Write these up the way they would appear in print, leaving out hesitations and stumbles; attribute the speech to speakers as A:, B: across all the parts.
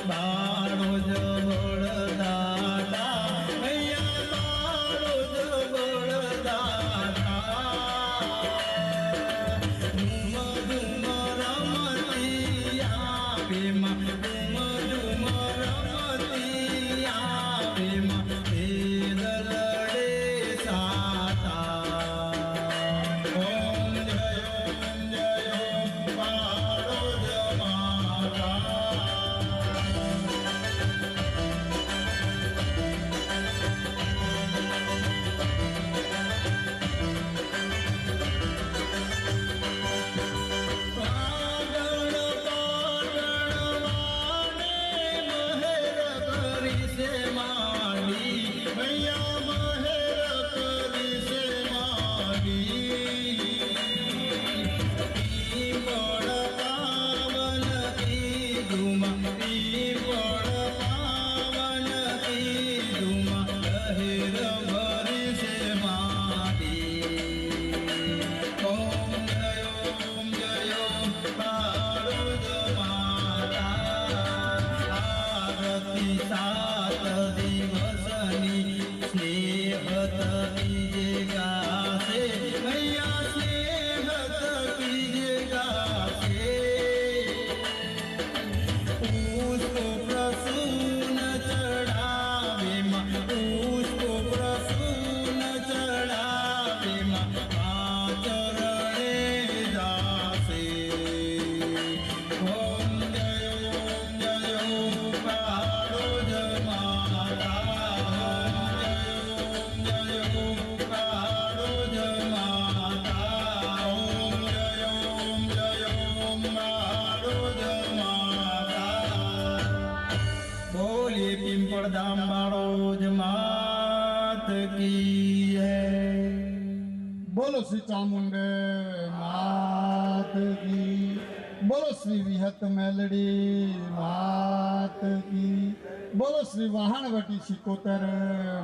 A: બાળો જવળ દાદા पिंपड़धाम बाड़ोज मात की है।
B: बोलो श्री चामुंडे मात की, बोलो श्री विहत मेलडी मात की, बोलो श्री वाहनवटी शिकोतर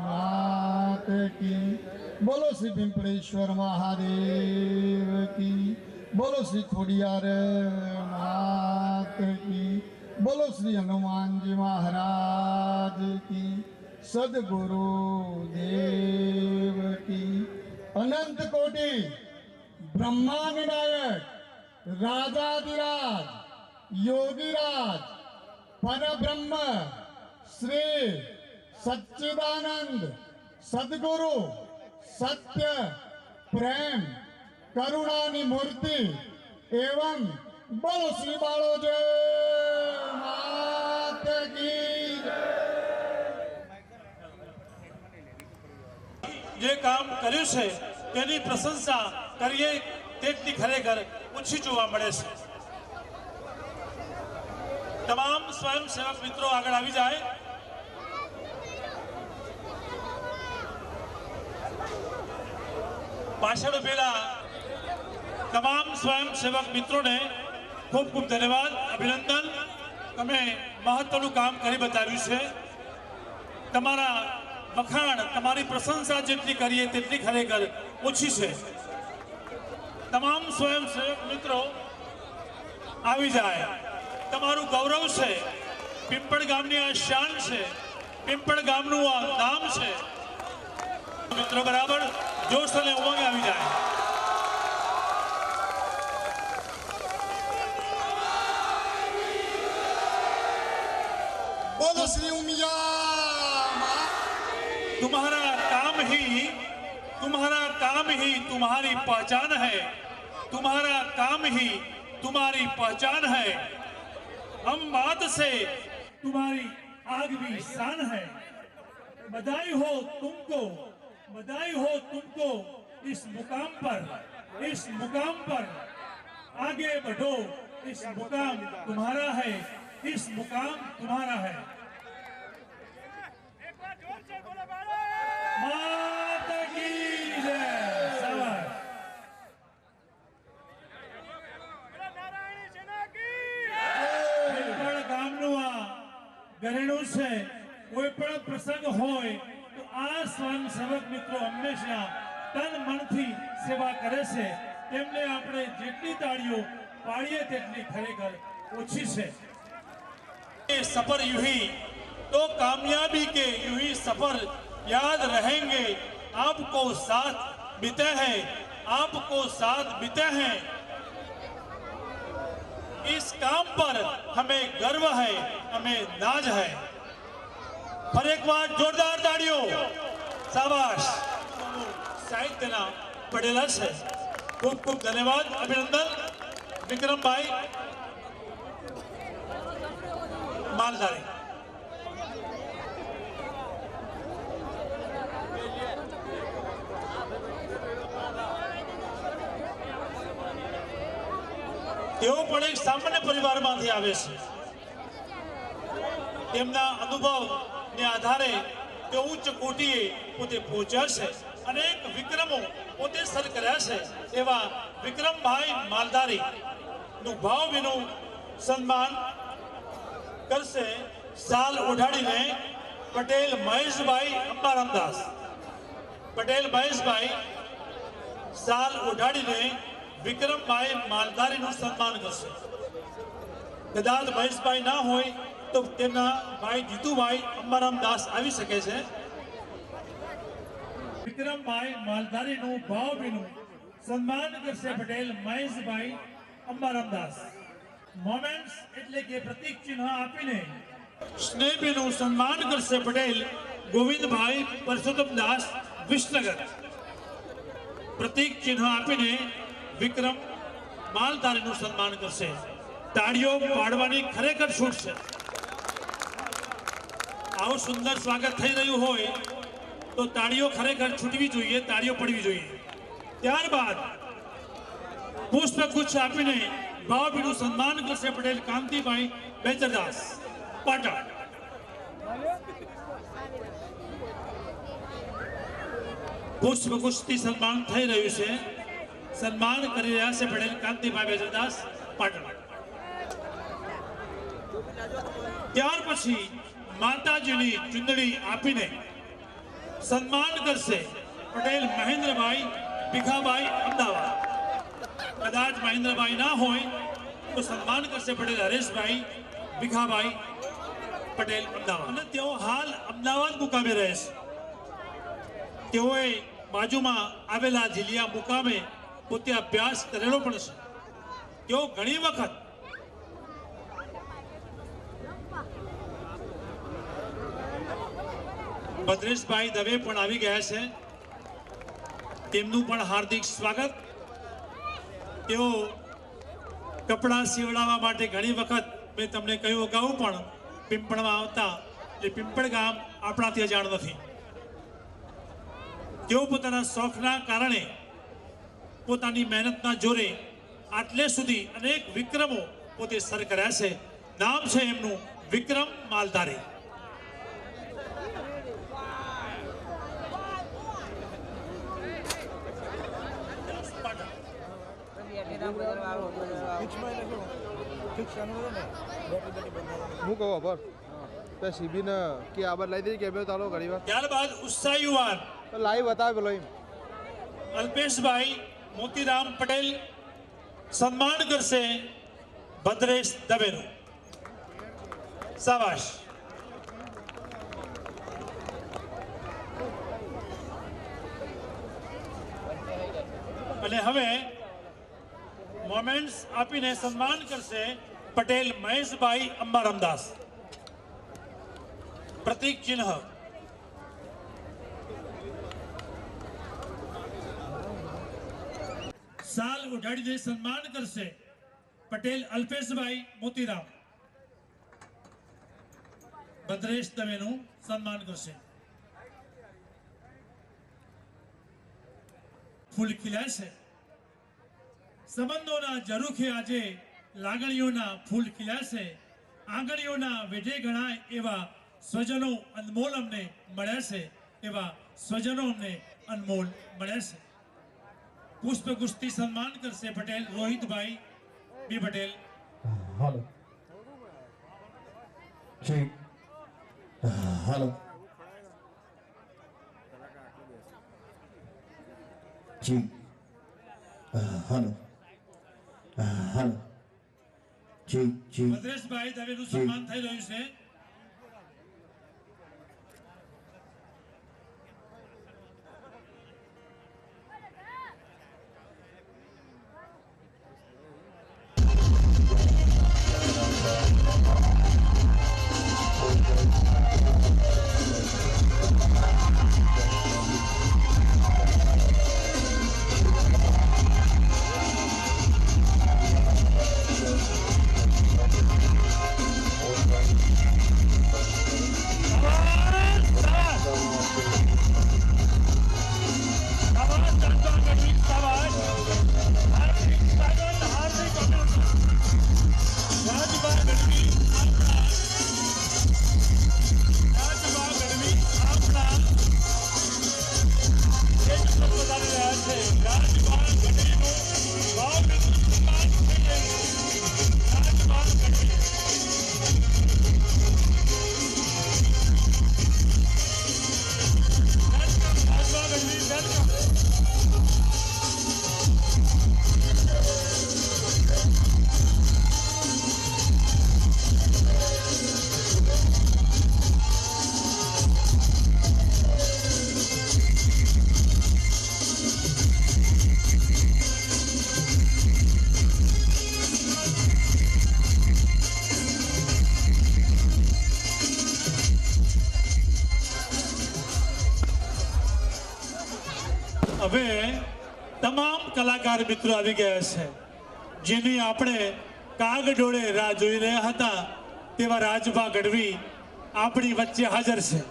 B: मात की, बोलो श्री पिंपड़ेश्वर महादेव की, बोलो श्री खोडियार मात की, बोलो श्री हनुमान जी महाराज की, सदगुरु देव की। अनंत कोटि ब्रह्मांड नायक राजाधिराज योगीराज परब्रह्म श्री सच्चिदानंद सदगुरु सत्य प्रेम करुणानी मूर्ति एवं बोलो श्री बाळोज मात की।
C: જે કામ કર્યું છે તેની પ્રશંસા કરીએ તેટલી ખરેખર ઓછી જોવા મળે છે। તમામ સ્વયંસેવક મિત્રો આગળ આવી જાય। પાછળ ઉભેલા તમામ સ્વયંસેવક મિત્રોને ખૂબ ખૂબ ધન્યવાદ અભિનંદન। તમે મહત્વનું કામ કરી બતાવ્યું છે। તમારા વખાણ તમારી પ્રશંસા જેટલી કરીએ તેટલી ખરેખર ઓછી છે। તમામ સ્વયંસેવક મિત્રો આવી જાય। તમારું ગૌરવ છે, પિંપળ ગામની આ શાન છે, પિંપળ ગામનું આ નામ છે। મિત્રો બરાબર જોશ અને ઉમંગ આવી જાય।
B: बोलो श्री उमिया।
C: तुम्हारा काम ही तुम्हारी पहचान है, तुम्हारा काम ही तुम्हारी पहचान है। हम बात से तुम्हारी आग भी शान है। बधाई हो तुमको, बधाई हो तुमको। इस मुकाम पर आगे बढ़ो। इस मुकाम तुम्हारा है, इस मुकाम तुम्हारा है। माता की जय। शाबाश। पिंपळ गामનું આ ઘરેણું છે। કોઈ પણ પ્રસંગ હોય તો આ સ્વયંસેવક મિત્રો હંમેશા તન મનથી સેવા કરે છે। તેમને આપણે જેટલી તાળીઓ પાડીએ તેટલી ખરેખર ઓછી છે। सफर यूं ही तो कामयाबी के यूं ही सफर याद रहेंगे। आपको साथ बीते हैं, आपको साथ बीते हैं। इस काम पर हमें गर्व है, हमें नाज है। पर एक बार जोरदार ताड़ियों, शाबाश। साहित्यना पटेला છે ખૂબ ખૂબ ધન્યવાદ, અભિનંદન વિક્રમભાઈ માલધારી। તેઓ પણ એક સામાન્ય પરિવારમાંથી આવે છે। તેમના અનુભવને આધારે તેઓ ઉચ્ચ કોટીએ પોતે પહોંચ્યા છે, અનેક વિક્રમો પોતે સર કર્યા છે। એવા વિક્રમભાઈ માલધારીનું ભાવભીનું સન્માન કરશે શાલ ઓઢાડીને પટેલ મહેશભાઈ અંબારામદાસ। પટેલ મહેશભાઈ શાલ ઓઢાડીને વિક્રમભાઈ માલધારીનું સન્માન કરશે। કદાચ મહેશભાઈ ના હોય તો તેમના ભાઈ જીતુભાઈ અંબારામદાસ આવી શકે છે। વિક્રમભાઈ માલધારીનું ભાવભીનું સન્માન કરશે પટેલ મહેશભાઈ અંબારામદાસ। મોમેન્ટ્સ એટલે કે પ્રતીક ચિહ્ન આપીને સ્નેહભીનું સન્માન કરશે પટેલ ગોવિંદભાઈ પરસોત્તમદાસ વિસનગર। પ્રતીક ચિહ્ન આપીને વિક્રમ માલધારીનું સન્માન કરશે। તાળીઓ પાડવાની ખરેખર છૂટ છે। આવું સુંદર સ્વાગત થઈ રહ્યું હોય તો તાળીઓ ખરેખર છૂટવી જોઈએ, તાળીઓ પડવી જોઈએ। ત્યારબાદ પુષ્પગુચ્છ આપીને ભાવભીનું સન્માન કરશે પટેલ કાંતિભાઈ બેચરદાસ પાટણ। પુષ્પગુચ્છથી સન્માન થઈ રહ્યું છે, સન્માન કરી રહ્યા છે પટેલ કાંતિભાઈ બેચરદાસ પાટણ। ત્યાર પછી માતાજીની ચુંદડી આપીને સન્માન કરશે પટેલ મહેન્દ્રભાઈ ભીખાભાઈ અમદાવાદ। કદાચ મહેન્દ્રભાઈ ના હોય તો સન્માન કરશે પટેલ હરેશભાઈ ભીખાભાઈ પટેલ અમદાવાદ। અને તેઓ હાલ અમદાવાદ મુકામે રહે છે। તેઓએ બાજુમાં આવેલા જીલિયા મુકામે પોતે અભ્યાસ કરેલો પણ છે। તેઓ ઘણી વખત ભદ્રેશભાઈ દવે પણ આવી ગયા છે, તેમનું પણ હાર્દિક સ્વાગત। તેઓ કપડાં સીવડાવવા માટે ઘણી વખત મેં તમને કહ્યું અગાઉ પણ પિંપળમાં આવતા, એટલે પિંપળ ગામ આપણાથી અજાણ નથી। તેઓ પોતાના શોખના કારણે, પોતાની મહેનતના જોરે આટલે સુધી અનેક વિક્રમો પોતે સર કર્યા છે। નામ છે એમનું વિક્રમ માલધારી।
D: હું કહું પર તો સીબીને કે આબર લઈ દઈ કે બે તાલો ઘણી વાર
C: ત્યારબાદ ઉત્સાહી યુવાન
D: લાઈવ બતાવે પેલો
C: અલ્પેશભાઈ મોતીરામ પટેલ સન્માન કરશે ભદ્રેશ દવેનું। શાબાશ। અને હવે મોમેન્ટ્સ આપીને સન્માન કરશે પટેલ મહેશભાઈ અંબારામદાસ। પ્રતીક ચિહ્ન શાલ ઉઢાડીને સન્માન કરશે પટેલ અલ્પેશભાઈ મોતીરામ। ભદ્રેશ દવેનું સન્માન કરશે। ફૂલ ખીલ્યા છે, સંબંધોના ઝરૂખે આજે લાગણીઓના ફૂલ ખીલ્યા છે। આંગણીઓના વેઢે ગણાય એવા સ્વજનો અનમોલ અમને મળ્યા છે, એવા સ્વજનો અમને અનમોલ મળ્યા છે। પુષ્પગુચ્છથી સન્માન કરશે પટેલ રોહિતભાઈ બી પટેલ।
A: હાલો જી હાલો જી હાલો હાલો જી જી
C: ભદ્રેશભાઈ દવેનું સન્માન થઈ રહ્યું છે। હવે તમામ કલાકાર મિત્રો આવી ગયા છે, જેની આપણે કાગડોળે રાહ જોઈ રહ્યા હતા, તેવા રાજભા ગઢવી આપણી વચ્ચે હાજર છે.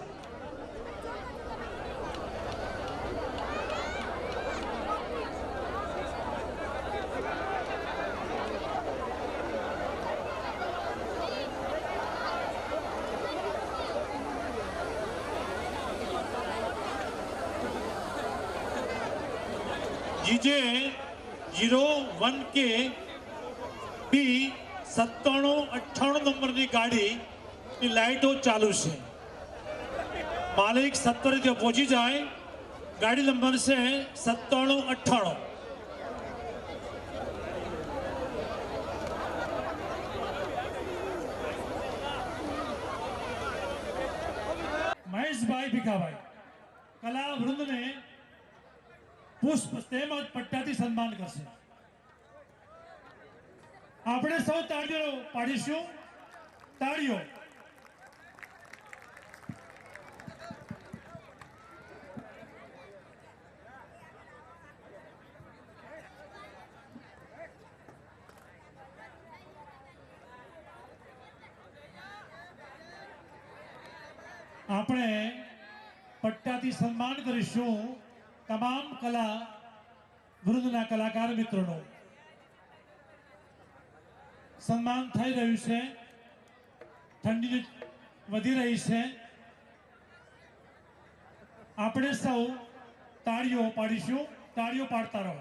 C: जीजे 01 के बी 9798 नंबर की गाड़ी की लाइटों चालू है. मालिक 70 रीते पहुंची जाए. गाड़ी नंबर से 9798. महेश भाई भिखा भाई कला वृंद ने पुष्प તેમજ પટ્ટાથી સન્માન કરશે. આપણે સૌ તાળીઓ પાડીશું. તાળીઓ. આપણે પટ્ટાથી સન્માન કરીશું તમામ કલા વૃંદના કલાકાર મિત્રોનો. સન્માન થઈ રહ્યું છે. ઠંડી વધી રહી છે. આપણે સૌ તાળીઓ પાડીશું. તાળીઓ પાડતા રહો.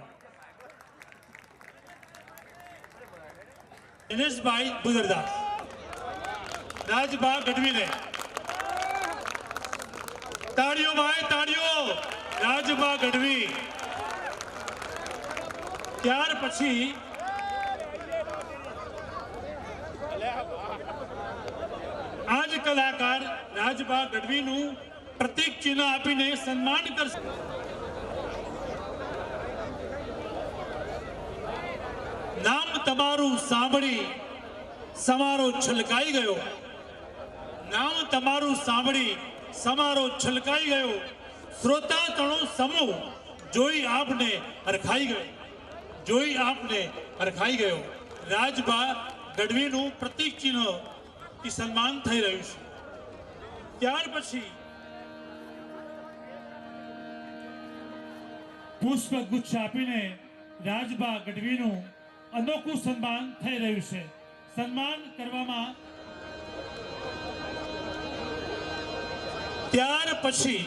C: દિનેશભાઈ બુદરદાસ રાજભા ગઢવીને તાળીઓ ભાઈ તાળીઓ. રાજભા ગઢવી. ત્યાર પછી આજ કલાકાર રાજભા ગઢવીનું પ્રતીક ચિહ્ન આપીને સન્માન કરશે. નામ તમારું સાંભળી સમારો છલકાઈ ગયો. નામ તમારું સાંભળી સમારો છલકાઈ ગયો. શ્રોતા તણો સમૂહ જોઈ આપને હરખાઈ ગયો. જોઈ આપને હરખાઈ ગયો. રાજભા ગઢવીનું પ્રતીક ચિહ્ન થી સન્માન થઈ રહ્યું છે. ત્યાર પછી પુષ્પ ગુચ્છ આપીને રાજભા ગઢવીનું અનોખું સન્માન થઈ રહ્યું છે. સન્માન કરવામાં ત્યાર પછી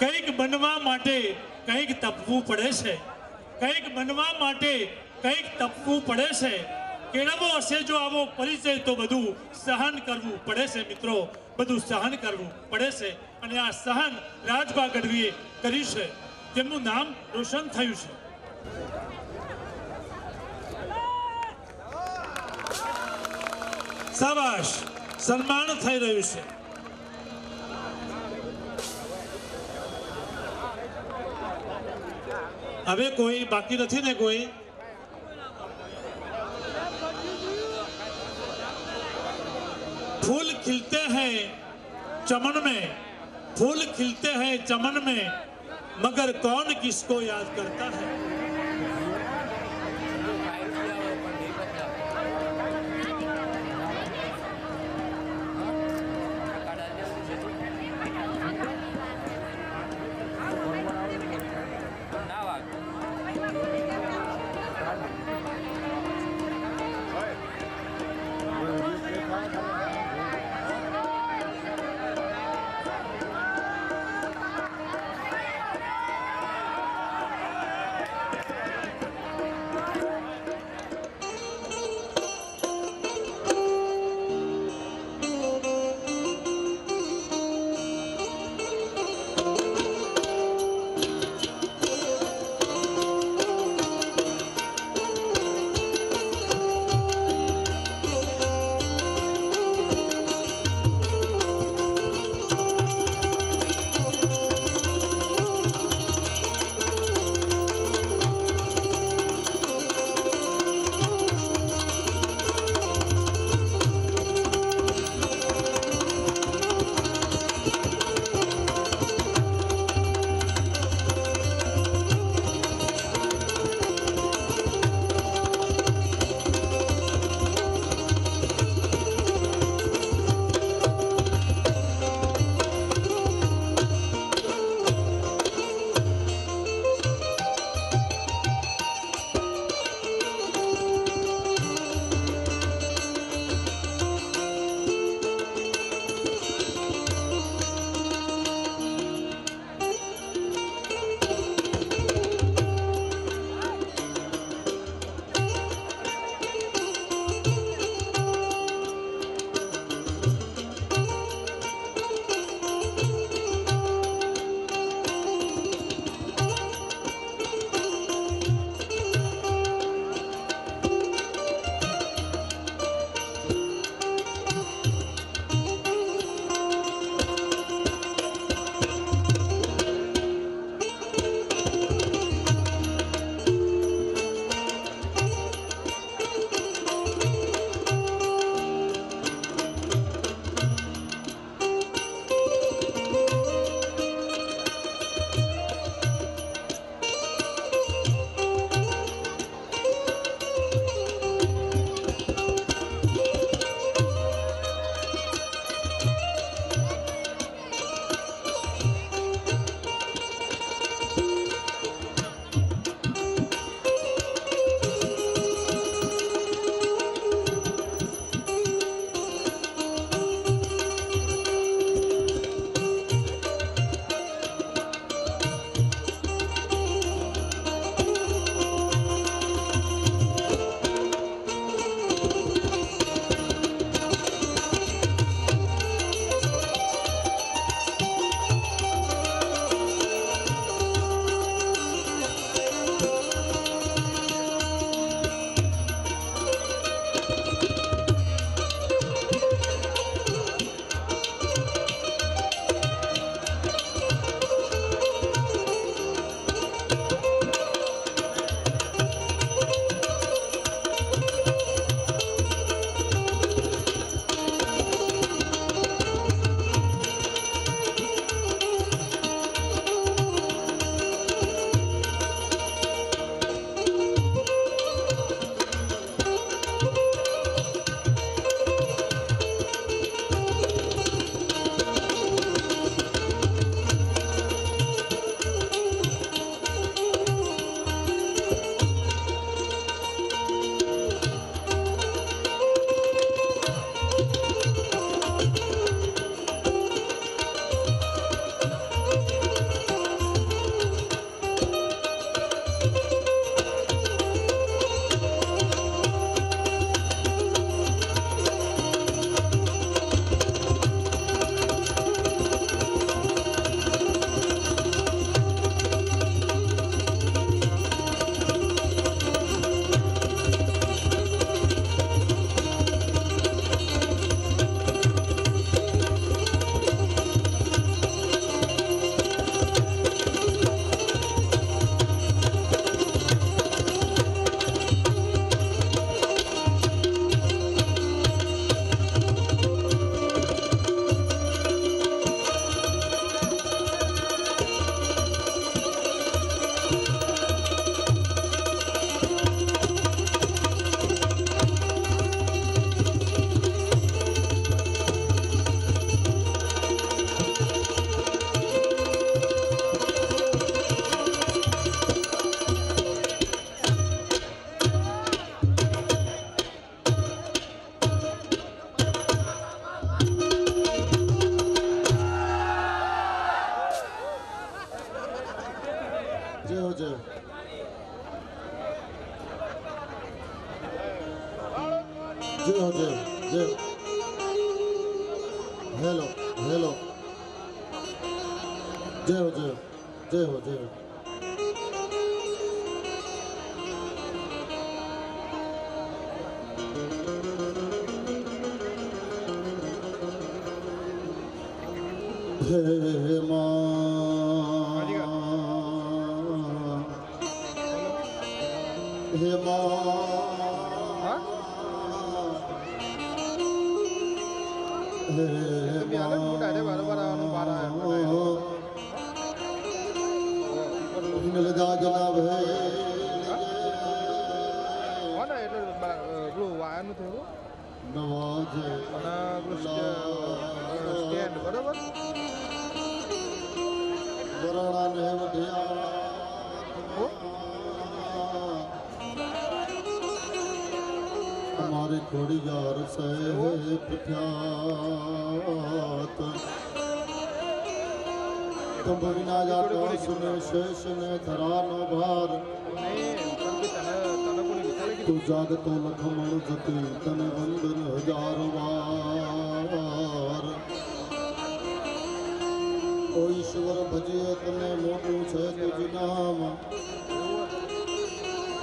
C: કંઈક બનવા માટે કંઈક તપવું પડે છે. કંઈક બનવા માટે કંઈક તપવું પડે છે. કેળવવો હશે જો આવો પરિચય તો બધું સહન કરવું પડે છે મિત્રો. બધું સહન કરવું પડે છે. અને આ સહન રાજભા ગઢવીએ કર્યું છે. તેમનું નામ રોશન થયું છે. શાબાશ. સન્માન થઈ રહ્યું છે. હવે કોઈ બાકી નથી ને કોઈ? फूल खिलते हैं चमन में, फूल खिलते हैं चमन में, मगर कौन किसको याद करता है.
B: जय हो जय जय हो जय जय हेलो हेलो जय हो जय जय हो जय हो हे माँ हे माँ
D: હા तुम्ही आले मोठा आहे बरोबर बरोबर
B: मिलदा जनाब है
D: હા ને એટલે પેલું વાયાનું થયું
B: नवाज
D: અને પેલું સ્ટેન્ડ બરોબર
B: वरणा ने वधिया हमारे घोड़ी यार से प्रख्यात तुम बिना जाता सुने शेष ने धरा नो भार
D: નહીં પણ બી તને કોની વિચારે
B: तू जागतो लखमण जति तने वंदन हजार वार ओ ईश्वर भजे तने मोटू छे तुझ नाम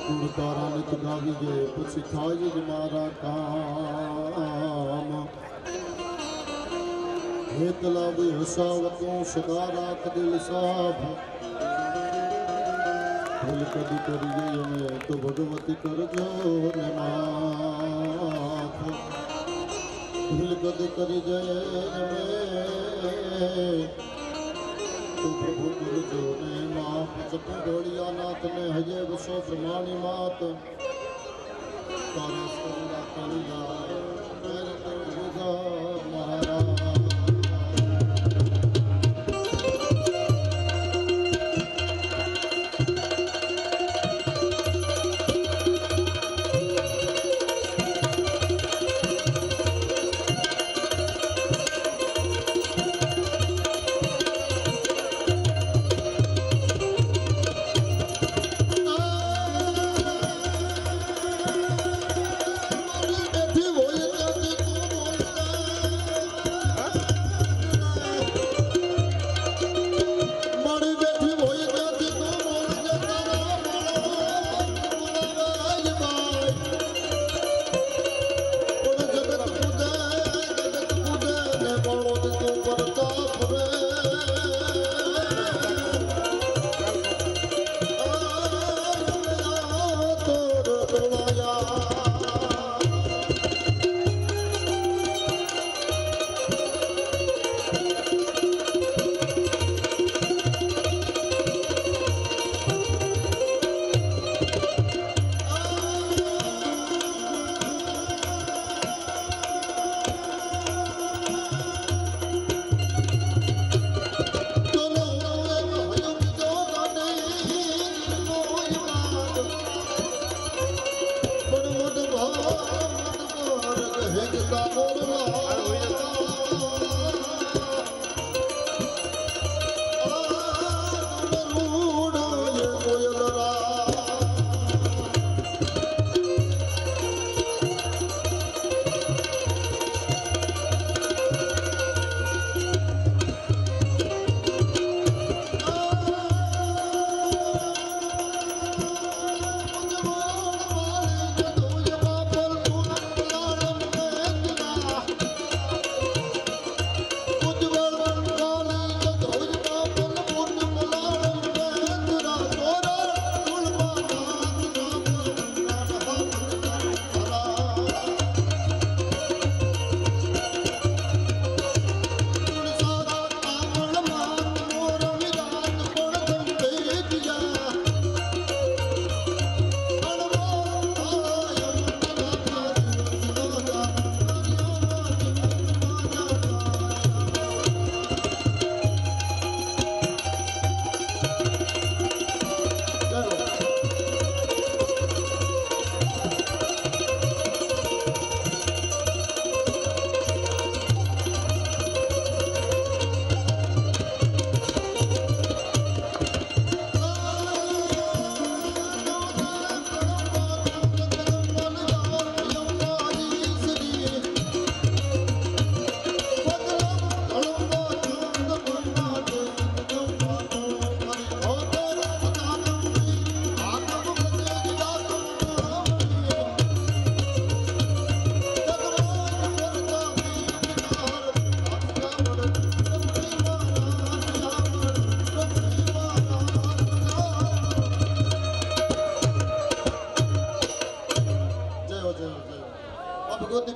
B: गुण तारा नित गावी जे પછી થાય જ મારા કામ હેત લાવી હસાવતું સદા રાખ દિલ સાફ ભૂલ કદી કરીએ અમે તો ભગવતી કરજો ને માફ ભૂલ કદી કરી જઈએ અમે તો પ્રભુ કરજો ને માફ જપુ ઘોડિયા નાથ ને હજે વસો પ્રમાણી માત તારા સરના કળિયા મેર કરજો મહારાજ હોય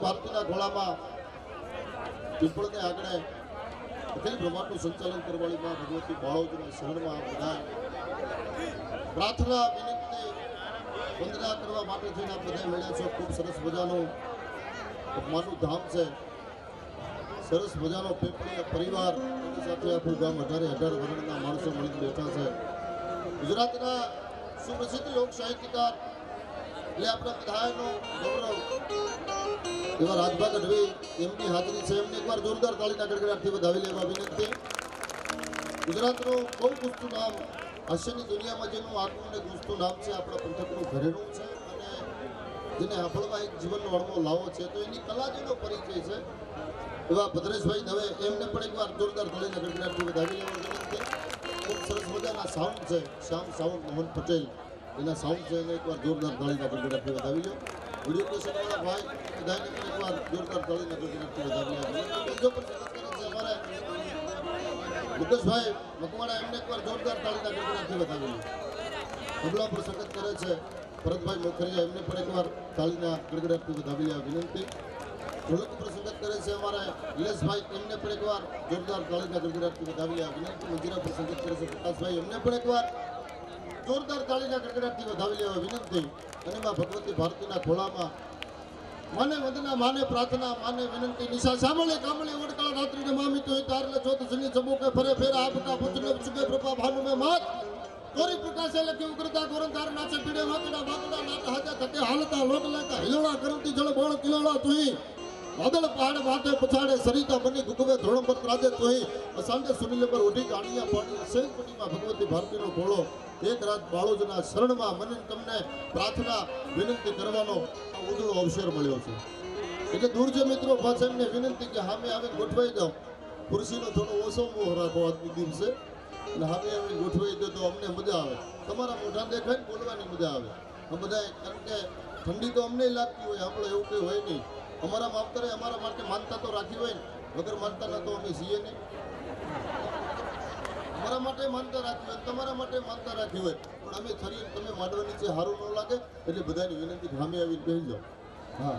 B: ભારતીના ખોળામાં પીપળને આગળ અખિલ બ્રહ્માંડનું સંચાલન કરવાળી માં ભગવતી બાળોદના શહેરમાં બધા પ્રાર્થના વિનંતી વંદના કરવા માટે થઈને આપ બધા મળ્યા છો. ખૂબ સરસ મજાનું માનું ધામ છે, સરસ મજાનો પીપળીય પરિવાર એની સાથે આખું ગામ 18 વર્ણના માણસો મળીને બેઠા છે. ગુજરાતના સુપ્રસિદ્ધ લોક સાહિત્યકાર એટલે આપણા બધાનો ગૌરવ એવા રાજભા ગઢવી એમની હાજરી છે. એમને એકવાર જોરદાર તાળીના ગડગડાટથી વધાવી લેવા વિનંતી. ગુજરાતનું બહુ ગુસ્તું નામ, હાસ્યની દુનિયામાં જેનું આગવું અને ગુસ્તું નામ છે, આપણા પંથકનું ઘરેણું છે અને જેને આપણમાં એક જીવનનો અણમો લાવો છે, તો એની કલા જેનો પરિચય છે એવા ભદ્રેશભાઈ દવે એમને પણ એકવાર જોરદાર તાળીના ગડગડાટથી વધાવી લેવા વિનંતી. ખૂબ સરસ મજાના સાઉન્ડ છે, શ્યામ સાઉન્ડ મોહન પટેલ એના સાઉન્ડ છે, એને એકવાર જોરદાર તાળીના ગડગડાટથી વધાવી લો. વિડીયો કેસેટવાળા ભાઈ બધાને પણ એકવાર જોરદાર તાળીના ગડગડાટથી વધાવી લો. બીજો પણ સરસ કરે છે અમારે મુકેશભાઈ મકવાણા, એમને એકવાર જોરદાર તાળીના ગડગડાટથી વધાવી લો. તબલા પર સંગત કરે છે ભરતભાઈ મોખરિયા, એમને પણ એકવાર તાળીના ગડગડાટથી વધાવી લેવા વિનંતી. ઢોલક પર સંગત કરે છે અમારે નિલેશભાઈ, એમને પણ એકવાર જોરદાર તાળીના ગડગડાટથી વધાવી લેવા વિનંતી. મંજીરા પર સંગત કરે છે પ્રકાશભાઈ, એમને પણ એકવાર જોરદાર તાળીના ગડગડાટથી વધાવી લેવા વિનંતી. અને માં ભગવતી ભારતીના ખોળામાં માને વંદના, માને પ્રાર્થના, માને વિનંતી. નિશા સાંભળે કામળે ઓડકાળ રાત્રિને મામી તો તારલે ચોથ જની ચબુકે ફરે ફેર આપકા પુત્રને ચુકે પ્રભા ભાનુ મે માત તોરી પ્રકાશે લખી ઉગ્રતા ગોરંધાર નાચે પીડે વાકડા વાકડા નાટ હાજા થકે હાલતા લોક લેતા હિલોળા કરતી જળ બોળ કિલોળા તુહી વાદળ પહાડ વાટે પછાડે સરિતા બની ગુગવે ધોળમ પર ત્રાજે તુહી અસાંડે સુનિલ પર ઓઢી ગાણીયા પાણી શેખપટીમાં ભગવતી ભારતીનો ખોળો એક રાત બાળોજના શરણમાં મને તમને પ્રાર્થના વિનંતી કરવાનો ઉજળો અવસર મળ્યો છે. એટલે દૂર જે મિત્રો પાછા એમને વિનંતી કે સામે આવીને ગોઠવાઈ જાઓ. ખુરશીનો થોડો ઓછો મોહ રાખો આજની દિવસે, અને સામે આવીને ગોઠવાઈ દો તો અમને મજા આવે. તમારા મોઢા દેખાય ને બોલવાની મજા આવે. આ બધા કારણ કે ઠંડી તો અમને લાગતી હોય, આપણે એવું કંઈ હોય નહીં. અમારા માવતરે અમારા માટે માનતા તો રાખી હોય ને, વગર માનતા ના તો અમે છીએ નહીં. અમારા માટે માનતા રાખી હોય, તમારા માટે માનતા રાખી હોય, પણ અમે થરી તમે માંડવા નીચે સારું ન લાગે એટલે બધાની વિનંતી સામે આવીને બેસી જાઓ. હા,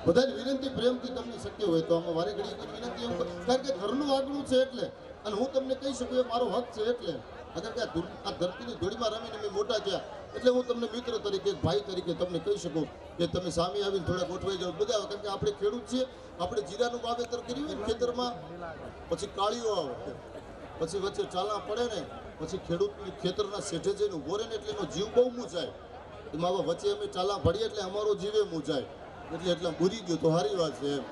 B: બધાની વિનંતી પ્રેમથી તમને શક્ય હોય તો આમાં વારે ઘડી વિનંતી એવું, કારણ કે ઘરનું આગળું છે એટલે, અને હું તમને કહી શકું એ મારો હક છે એટલે. અગર કે આ ધરતીની ધૂળીમાં રમીને મેં મોટા થયા એટલે હું તમને મિત્ર તરીકે, ભાઈ તરીકે તમને કહી શકું કે તમે સામે આવીને થોડા ગોઠવાઈ જાઓ. બધા આવે, કારણ કે આપણે ખેડૂત છીએ, આપણે જીરાનું વાવેતર કર્યું હોય ખેતરમાં, પછી કાળીઓ આવે, પછી વચ્ચે ચાલા પડે ને, પછી ખેડૂતની ખેતરના શેઠે જઈને ઉભો રહે ને એટલે એનો જીવ બહુ મૂંઝાય. એમાં વચ્ચે અમે ચાલા ભરીએ એટલે અમારો જીવે મૂંઝાય, એટલે એટલા ભૂરી ગયો તો સારી વાત છે એમ.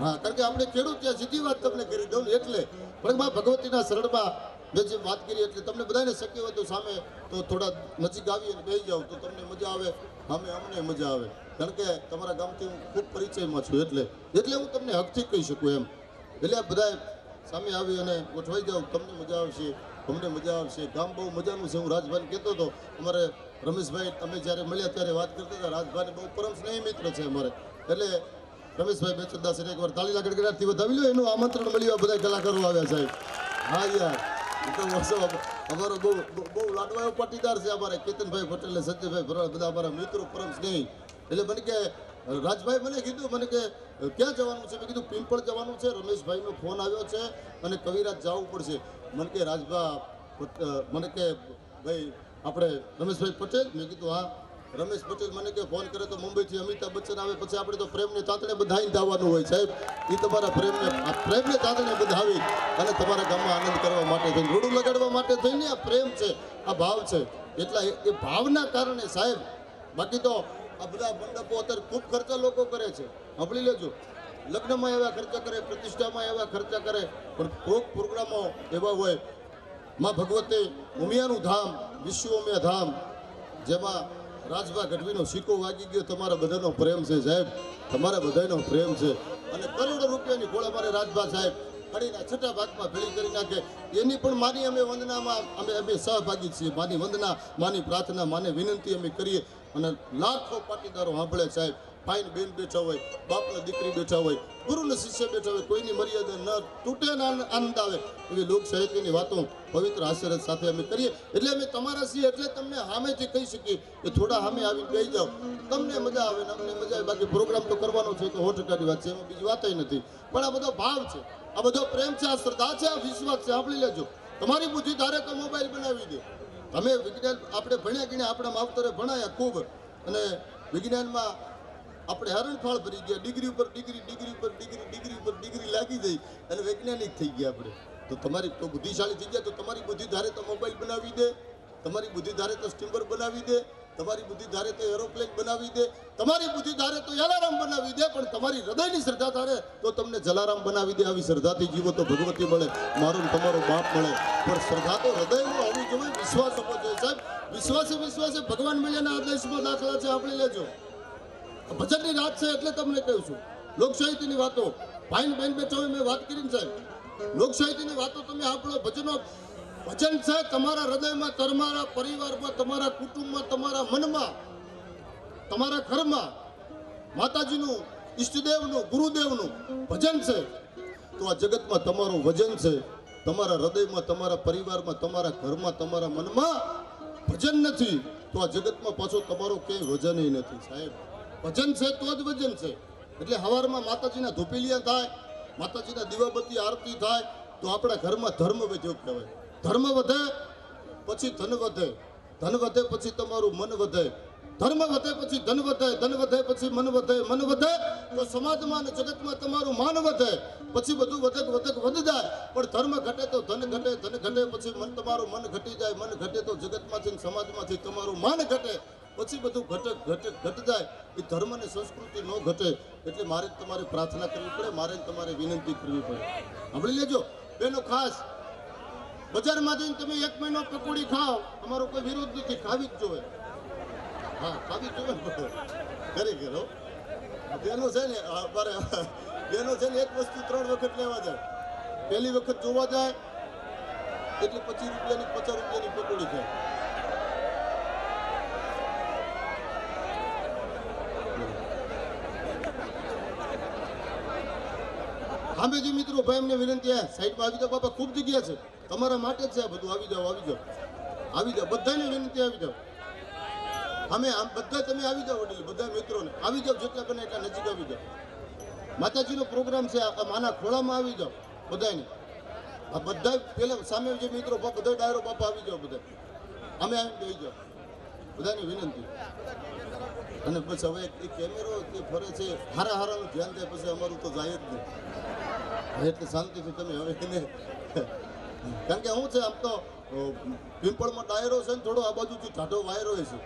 B: હા, કારણ કે આપણે ખેડૂત ત્યાં સીધી વાત તમને કરી દઉં ને એટલે. પણ માં ભગવતીના શરણમાં મેં જે વાત કરી એટલે તમને બધાને શક્ય હોય તો સામે તો થોડા નજીક આવી અને બેસી જાઓ તો તમને મજા આવે, સામે અમને મજા આવે. કારણ કે તમારા ગામથી હું ખૂબ પરિચયમાં છું એટલે હું તમને હકથી કહી શકું એમ. એટલે આ બધા સામે આવી અને ગોઠવાઈ જાઓ, તમને મજા આવશે, અમને મજા આવશે. ગામ બહુ મજાનું છે. હું રાજભાઈને કહેતો હતો, અમારે રમેશભાઈ અમે જ્યારે મળ્યા ત્યારે વાત કરતા હતા, રાજભાઈને બહુ પરમ સ્નેહી મિત્ર છે અમારે. એટલે રમેશભાઈ બેચરદાસને એકવાર તાળીના ગડગડાટથી વધાવી લો. એનું આમંત્રણ મળ્યું, બધા કલાકારો આવ્યા સાહેબ. હા યાર, તો વર્ષો અમારો બહુ લાડવાયો પાટીદાર છે અમારે. કેતનભાઈ પટેલ, સંજયભાઈ ભરાડ, બધા અમારા મિત્રો પરમ સ્નેહી. એટલે મને કે રાજભાઈ મને કીધું, મને કે ક્યાં જવાનું છે? મેં કીધું પિંપળ જવાનું છે. રમેશભાઈનો ફોન આવ્યો છે અને કવિરાજ જવું પડશે. મને કે રાજભા, મને કે ભાઈ આપણે રમેશભાઈ પટેલ. મેં કીધું હા. રમેશ પટેલ મને કે ફોન કરે તો મુંબઈથી અમિતાભ બચ્ચન આવે, પછી આપણે તો પ્રેમને તાતણે બધાઈને જવાનું હોય સાહેબ. એ તમારા પ્રેમને તાતણે બધાવી અને તમારા ગામમાં આનંદ કરવા માટે થઈને, રૂડું લગાડવા માટે થઈને આ પ્રેમ છે, આ ભાવ છે. એટલા એ ભાવના કારણે સાહેબ. બાકી તો આ બધા મંડપો અત્યારે ખૂબ ખર્ચા લોકો કરે છે, સાંભળી લેજો. લગ્નમાં એવા ખર્ચા કરે, પ્રતિષ્ઠામાં એવા ખર્ચા કરે, પણ કોક પ્રોગ્રામો એવા હોય. માં ભગવતી ઉમિયાનું ધામ, વિશ્વોમિયા ધામ, જેમાં રાજભા ગઢવીનો સિક્કો વાગી ગયો. તમારા બધાનો પ્રેમ છે સાહેબ, તમારા બધાનો પ્રેમ છે. અને કરોડો રૂપિયાની ગોળા મારે રાજભા સાહેબ કડીના છઠ્ઠા ભાગમાં ભેળી કરી નાખે. એની પણ માની અમે વંદનામાં અમે સહભાગી છીએ. માની વંદના, માની પ્રાર્થના, માને વિનંતી અમે કરીએ અને લાખો પાટીદારો સાંભળે સાહેબ. ભાઈ બેન બેઠા હોય, બાપના દીકરી બેઠા હોય, ગુરુને શિષ્ય બેઠા હોય, કોઈની મર્યાદા ન તૂટે ને આનંદ આવે એવી લોક સાહિત્યની વાતો પવિત્ર આશીર્વાદ સાથે અમે કરીએ. એટલે અમે તમારા છીએ એટલે તમને સામેથી કહી શકીએ કે થોડા સામે આવીને બેસી જાઓ, તમને મજા આવે ને અમને મજા આવે. બાકી પ્રોગ્રામ તો કરવાનો છે તો 100%ની વાત છે, એમાં બીજી વાત નથી. પણ આ બધો ભાવ છે, આ બધો પ્રેમ છે, આ શ્રદ્ધા છે, આ વિશ્વાસ છે. સાંભળી લેજો. તમારી બુદ્ધિ ધારે તો મોબાઈલ બનાવી દે. અમે વિજ્ઞાન આપણે ભણ્યા ગણ્યા, આપણા માવતરે ભણાયા ખૂબ, અને વિજ્ઞાનમાં આપણે હરણફાળ ભરી ગયા. ડિગ્રી ઉપર ડિગ્રી, ડિગ્રી ઉપર ડિગ્રી, ડિગ્રી ઉપર ડિગ્રી લાગી ગઈ અને વૈજ્ઞાનિક થઈ ગયા આપણે. તો તમારી તો બુદ્ધિશાળી થઈ ગયા. તો તમારી બુદ્ધિ ધારે તો મોબાઈલ બનાવી દે, તમારી બુદ્ધિ ધારે તો સ્ટીમર બનાવી દે, તમારી બુદ્ધિ ધારે તો એરોપ્લેન બનાવી દે, તમારી બુદ્ધિ ધારે તો એલારામ બનાવી દે. પણ તમારી હૃદયની શ્રદ્ધા ધારે તો તમને જલારામ બનાવી દે. આવી શ્રદ્ધાથી જીવો તો ભગવતી મળે, મારો ને તમારો બાપ મળે. પણ શ્રદ્ધા તો હૃદયમાં હોવી જોઈએ, વિશ્વાસ હોવો જોઈએ. સાહેબ, વિશ્વાસે ભગવાન મળ્યાના આ દેશમાં દાખલા છે. આપણે લેજો. ભજનની રાત છે એટલે તમને કહું છું. લોકસાહિત્યની વાતો ભાઈ બેન બેઠા હોય મેં વાત કરીને સાહેબ, લોકસાહિત્યની વાતો તમે આપણો ભજનો ભજન છે તમારા હૃદયમાં, તમારા પરિવારમાં, તમારા કુટુંબમાં, તમારા મનમાં, તમારા ઘરમાં માતાજીનું, ઈષ્ટદેવનું, ગુરુદેવનું ભજન છે. તો આ જગતમાં તમારું વજન છે. તમારા હૃદયમાં, તમારા પરિવારમાં, તમારા ઘરમાં, તમારા મનમાં ભજન નથી તો આ જગતમાં પાછો તમારો ક્યાંય વજન નથી સાહેબ. ભજન છે તો જ વજન છે. એટલે સવારમાં માતાજીના ધૂપેલિયા થાય, માતાજીના દીવાબત્તી આરતી થાય તો આપણા ઘરમાં ધર્મ વધ્યો કહેવાય. ધર્મ વધે પછી ધન વધે, ધન વધે પછી તમારું મન વધે, ધર્મ વધે પછી ધન વધે, ધન વધે પછી મન વધે, મન વધે તો સમાજમાં અને જગતમાં તમારું માન વધે. પછી બધું વધક વધી જાય. પણ ધર્મ ઘટે તો ધન ઘટે, ધન ઘટે પછી મન, તમારું મન ઘટી જાય, મન ઘટે તો જગતમાંથી સમાજમાંથી તમારું માન ઘટે. પછી બધું ઘટ જાય. એ ધર્મ અને સંસ્કૃતિ ન ઘટે. એટલે મારે તમારે પ્રાર્થના કરવી પડે, મારે તમારે વિનંતી કરવી પડે. સાંભળી લેજો બેનો. ખાસ બજારમાં જઈને તમે 1 મહિનો પકોડી ખાઓ, અમારો કોઈ વિરોધ નથી, ખાવી જ જોઈએ. હા, ખાવી જ જોઈએ. ખરેખર બેનો છે ને, અમારે બેનો છે ને એક વસ્તુ 3 વખત લેવા જાય. પહેલી વખત જોવા જાય એટલે 25 રૂપિયાની 50 રૂપિયાની પકોડી ખાય. સાંભળજો મિત્રો, ભાઈ એમને વિનંતી સાઈડમાં આવી જાઓ. બાપા ખૂબ જગ્યા છે તમારા માટે જ છે આ બધું. આવી જાઓ, આવી જાઓ, આવી જાઓ. બધાને વિનંતી આવી જાઓ. અમે આમ બધા તમે આવી જાઓ, વડીલ બધા મિત્રોને આવી જાઓ, જેટલા બને એટલા નજીક આવી જાઓ. માતાજીનો પ્રોગ્રામ છે, આ માના ખોળામાં આવી જાઓ બધાને. આ બધા પેલા સામે જે મિત્રો બધા ડાયરો બાપા આવી જાઓ બધા. અમે આવીને બેસી જાઓ, બધાની વિનંતી. અને પછી હવે એ કેમેરો કે ફરે છે, હારાનું ધ્યાન જાય પછી અમારું તો જાય જ નહીં. એટલે શાંતિથી તમે હવે એને, કારણ કે શું છે આમ તો પિંપળમાં ડાયરો છે ને થોડો આ બાજુથી ટાઢો વાયરો છે,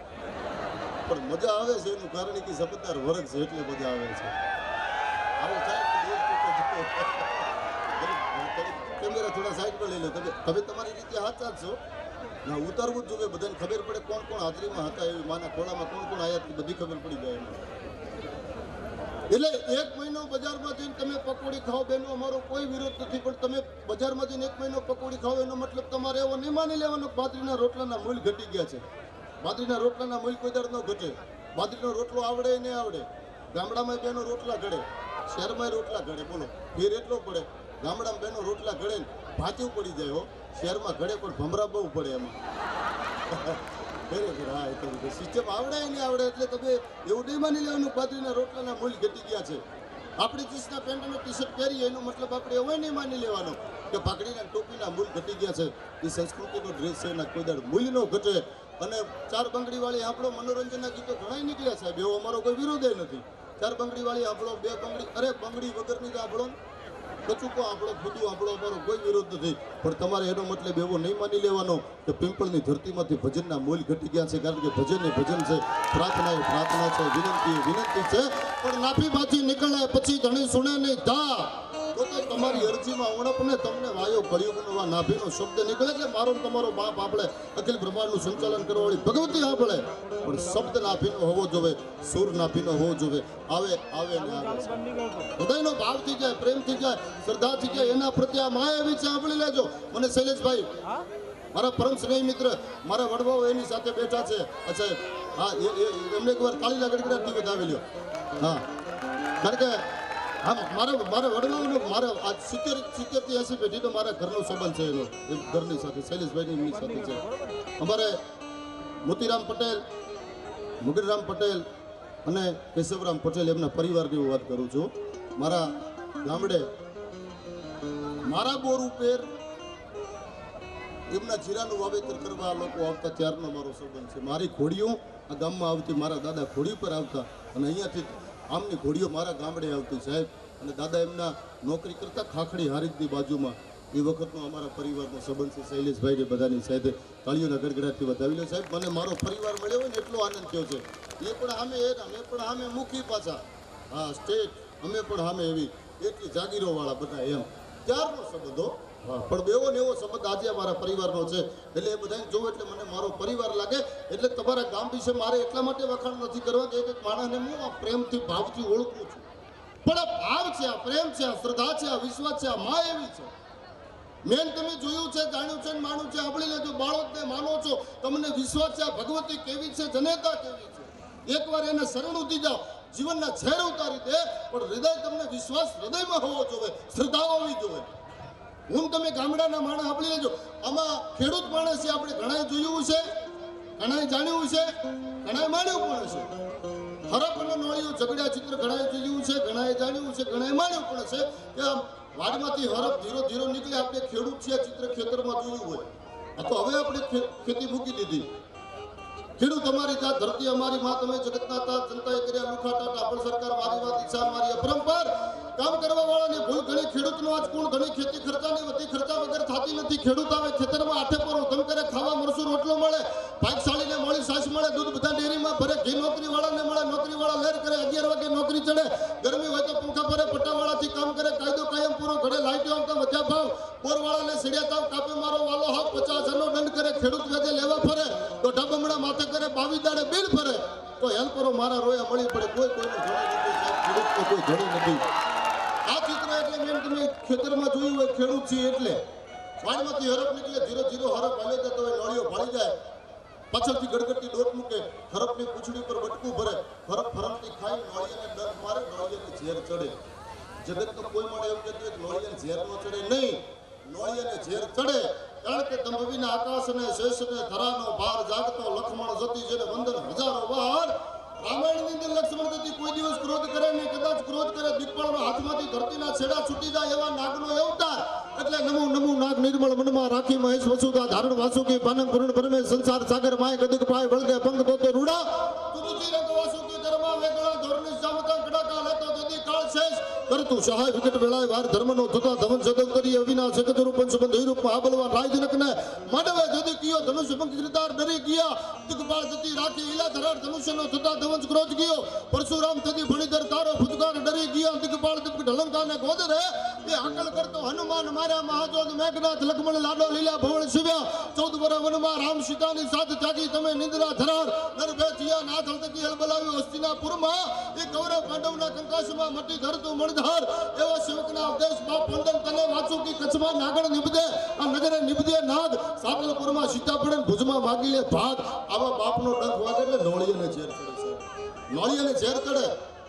B: પણ મજા આવે છે એનું કારણ કે સમજદાર વર્ગ છે એટલે મજા આવે છે. આવું થાય કેમેરા થોડા સાઈડમાં લઈ લો. તમે તમારી રીતે સાચા જ છો. ના, ઉતારવું જ જોઈએ. બધાને ખબર પડે કોણ કોણ હાજરીમાં હતા. એવી માના ખોળામાં કોણ કોણ આવ્યા બધી ખબર પડી જાય એમાં. એટલે 1 મહિનો બજારમાં જઈને તમે પકોડી ખાઓ બેનો, અમારો કોઈ વિરોધ નથી. પણ તમે બજારમાં જઈને 1 મહિનો પકોડી ખાઓ એનો મતલબ તમારે એવો નહીં માની લેવાનો બાજરીના રોટલાના મૂલ્ય ઘટી ગયા છે. બાજરીના રોટલાના મૂલ્ય કોઈ દર ન ઘટે. બાજરીનો રોટલો આવડે નહીં આવડે. ગામડામાં બેનો રોટલા ઘડે, શહેરમાં રોટલા ઘડે. બોલો ફેર એટલો પડે. ગામડામાં બેનો રોટલા ઘડે ને ભાચું પડી જાય. હો, શહેરમાં ઘડે પણ ભમરા બહુ પડે એમાં. ખરેખર હા, એ તો સિસ્ટમ આવડે નહીં આવડે. એટલે તમે એવું નહીં માની લેવાનું બાજરીના રોટલાના મૂલ્ય ઘટી ગયા છે. આપણે જીન્સના પેન્ટનો ટી-શર્ટ પહેરીએ એનો મતલબ આપણે એવું નહીં માની લેવાનો કે પાઘડીના ટોપીના મૂલ્ય ઘટી ગયા છે. એ સંસ્કૃતિનો ડ્રેસ છે, એના કોઈ દર મૂલ્ય ન ઘટે. અને 4 બંગડીવાળી આપણો મનોરંજનના ગીતો ઘણા નીકળ્યા સાહેબ, એવો અમારો કોઈ વિરોધ નથી. 4 બંગડીવાળી આપણો, 2 બંગડી, અરે બંગડી વગરની જ આપણો, કચુકો આપણો, ખુદું આપણો, અમારો કોઈ વિરોધ નથી. પણ તમારે એનો મતલબ એવો નહીં માની લેવાનો કે પિંપળની ધરતીમાંથી ભજનના મૂલ્ય ઘટી ગયા છે. કારણ કે ભજન એ ભજન છે, પ્રાર્થના એ પ્રાર્થના છે, વિનંતી એ વિનંતી છે. પણ નાફી પાછી નીકળે પછી ધણી સુણે નહીં ધા તો તમારી અરજીમાં ઉણપને તમને વાયો કળિયુગનો આ નાભીનો શબ્દ નીકળે. એટલે મારો તમારો બાપ આપણે અખિલ બ્રહ્માંડનું સંચાલન કરવાવાળી ભગવતી આપણે, પણ શબ્દ નાભીનો હોવો જોઈએ, સુર નાભીનો હોવો જોઈએ. આવે ને આવે હૃદયનો ભાવ થઈ જાય, પ્રેમ થઈ જાય, શ્રદ્ધા થઈ જાય, એના પ્રત્યે આ માયા એવી છે. સાંભળી લેજો. મને શૈલેષભાઈ મારા પરમ સ્નેહી મિત્ર મારા વડવાઓ એની સાથે બેઠા છે અચ્છા હા એમને એકવાર તાળીના ગડગડાટથી વધાવી લ્યો હા કારણ કે હા મારા વડવાઓનો મારા આ 70 થી 80 પેઢીનો મારા ઘરનો સંબંધ છે એનો એ ઘરની સાથે શૈલેષભાઈની એમની સાથે છે અમારે મોતીરામ પટેલ મુગલરામ પટેલ અને કેશવરામ પટેલ એમના પરિવારની હું વાત કરું છું મારા ગામડે મારા બોર ઉપર એમના જીરાનું વાવેતર કરવા લોકો આવતા ત્યારનો મારો સંબંધ છે મારી ઘોડીઓ આ ગામમાં આવતી મારા દાદા ઘોડી પર આવતા અને અહીંયાથી આમની ઘોડીઓ મારા ગામડે આવતી સાહેબ અને દાદા એમના નોકરી કરતા ખાખડી હારીજની બાજુમાં એ વખતનો અમારા પરિવારનો સંબંધ છે શૈલેષભાઈને બધાની સાથે તાળીઓના ગડગડાટથી વધાવી લે સાહેબ મને મારો પરિવાર મળ્યો હોય ને એટલો આનંદ થયો છે એ પણ અમે અમે પણ અમે મૂકી પાછા હા સ્ટેટ અમે પણ અમે એવી એટલી જાગીરોવાળા બધા એમ ત્યારનો સંબંધો હા પણ એવો ને એવો સંબંધ આજે અમારા પરિવારનો છે એટલે એ બધાને જોવો એટલે મને મારો પરિવાર લાગે એટલે તમારા ગામ વિશે મારે એટલા માટે વખાણ નથી કરવા કે એક માણસને હું આ પ્રેમથી ભાવથી ઓળખું છું પણ આ ભાવ છે આ પ્રેમ છે આ શ્રદ્ધા છે આ વિશ્વાસ છે આ માં એવી છે મેન તમે જોયું છે જાણ્યું છે માણ્યું છે આપણી લેજો બાળકને માનો છો તમને વિશ્વાસ છે આ ભગવતી કેવી છે જનેતા કેવી છે એકવાર એને શરણ ઉતરી જાઓ જીવનના ઝેર ઉતારી દે પણ હૃદય તમને વિશ્વાસ હૃદયમાં હોવો જોઈએ શ્રદ્ધા હોવી જોઈએ હું તમે ગામડાના માણસ આપણી લેજો આમાં ખેડૂત માણસ છે આપણે ઘણાએ જોયું છે ઘણાએ જાણ્યું છે ઘણાએ માન્યું પણ છે હરપ અને નોળિયું ઝઘડ્યા ચિત્ર ઘણાએ જોયું છે ઘણાએ જાણ્યું છે ઘણાએ માન્યું પણ છે કે આમ વાડમાંથી હરપ ધીરો ધીરો નીકળે આપણે ખેડૂત છે ચિત્ર ખેતરમાં જોયું હોય આ તો હવે આપણે ખેતી મૂકી દીધી ખેડૂત અમારી જાત ધરતી અમારી માં તમે જગતના તાત જનતાએ કર્યા લુખા ટાટા આપણ સરકાર મારી વાત ઈચ્છા મારી અપરંપાર કામ કરવા વાળાની ભૂલ ઘણી ખેડૂતનો આજ કોણ ઘણી ખેતી ખર્ચાની વધી ખર્ચા વગર થતી નથી ખેડૂત આવે ખેતરમાં આઠે પર ધમ કરે ખાવા મળશું રોટલો મળે ભાગશાળીને મળી સાસ મળે દૂધ બધા ડેરીમાં ભરે ઘી નોકરી વાળાને મળે નોકરી વાળા લેર કરે 11 વાગે નોકરી ચડે ગરમી હોય તો પંખા ભરે પટ્ટાવાળાથી કામ કરે કાયદો કાયમ પૂરો ઘરે લાઈટો આવતા વધ્યા ભાવ બોરવાળાને સીડિયા તાવ કાપે મારો વાલો હાવ 50,000નો દંડ કરે ખેડૂત વેજે લેવા ફરે તો ઢબમડા માથે કરે 22 દાડે બિલ ફરે તો હેલ્પરો મારા રોયા મળી પડે કોઈ કોઈનું ઘણી નથી ખેડૂતનો કોઈ ઘણી નથી આ ચિત્ર એટલે મેં તમે ખેતરમાં જોયું હોય ખેડૂત છે એટલે વાડમાંથી હરપ નીકળે ધીરે ધીરે હરપ હાલે જતો હોય નળીઓ ભળી જાય પાછળથી ગડગડતી દોટ મૂકે હરપની પૂંછડી પર બટકું ભરે હરપ ફરમતી ખાઈ નળીને ડંખ મારે નળીને ઝેર ચડે જગતનો કોઈ મળે એમ કહેતું હોય નળીને ઝેર ન ચડે નહીં નળીને ઝેર ચડે કારણ કે તંબવીના આકાશને શેષને ધરાનો ભાર જાગતો લખમણ જતી જેને વંદન હજારો વાર રામાયણની અંદર લક્ષ્મણ જતી કોઈ દિવસ ક્રોધ કરે નહીં કદાચ ક્રોધ કરે દીપકળનો હાથમાંથી ધરતીના છેડા છૂટી જાય એવા નાગનો અવતાર એટલે નમો નમો નાગ નિર્મળ મનમાં રાખી મહેશ વસુદા ધારણ વાસુકી પાનંગ પૂર્ણ પરમે સંસાર સાગર માય ગદુક પાય બળદે પંગ દોતે રૂડા તુજી રંગ વાસુકી ધર્મા વેગળા ધોરણી સામતા કડાકા લેતો દદી કાળ શેષ કરતું સહાય વિકટ વેળાય વાર ધર્મનો થતા ધવન સદવ કરી અવિનાશ જગત રૂપ પંચબંધ રૂપમાં આ બલવાન રાય જનકને માંડવે જદી કિયો ધનુષ પંખ ગિરધાર ડરી ગયા દિગપાળ જતી રાખી ઈલા ધરાર ધનુષ્યનો થતા ધવંસ ક્રોધ ગયો પરશુરામ થતી ભણીધર તારો ફુદકાર ડરી ગયા દિગપાળ દિગ ઢલંકાને ગોદરે એ હાકલ કરતો હનુમાન માર્યા મહાજોગ મેઘનાથ લક્ષ્મણ લાડો લીલા ભવન શિવ્યા 14 વર્ષ વનમાં રામ સીતાની સાથ જાગી તમે નિંદ્રા ધરાર નરભે થયા નાથ હળતકી હલ બોલાવ્યું હસ્તિનાપુરમાં એ કૌરવ પાંડવના કંકાસમાં મટી ધરતું મણધાર એવા સેવકના ઉપદેશ બાપ વંદન તને વાંચું કે કચ્છમાં નાગણ નિબદે આ નગરે નિબદે નાગ સાકલપુરમાં સીતા પડે ભુજમાં માગી લે ભાગ આવા બાપનો ડંખ વાગે એટલે નોળિયાને ઝેર ચડે છે નોળિયાને ઝેર ચડે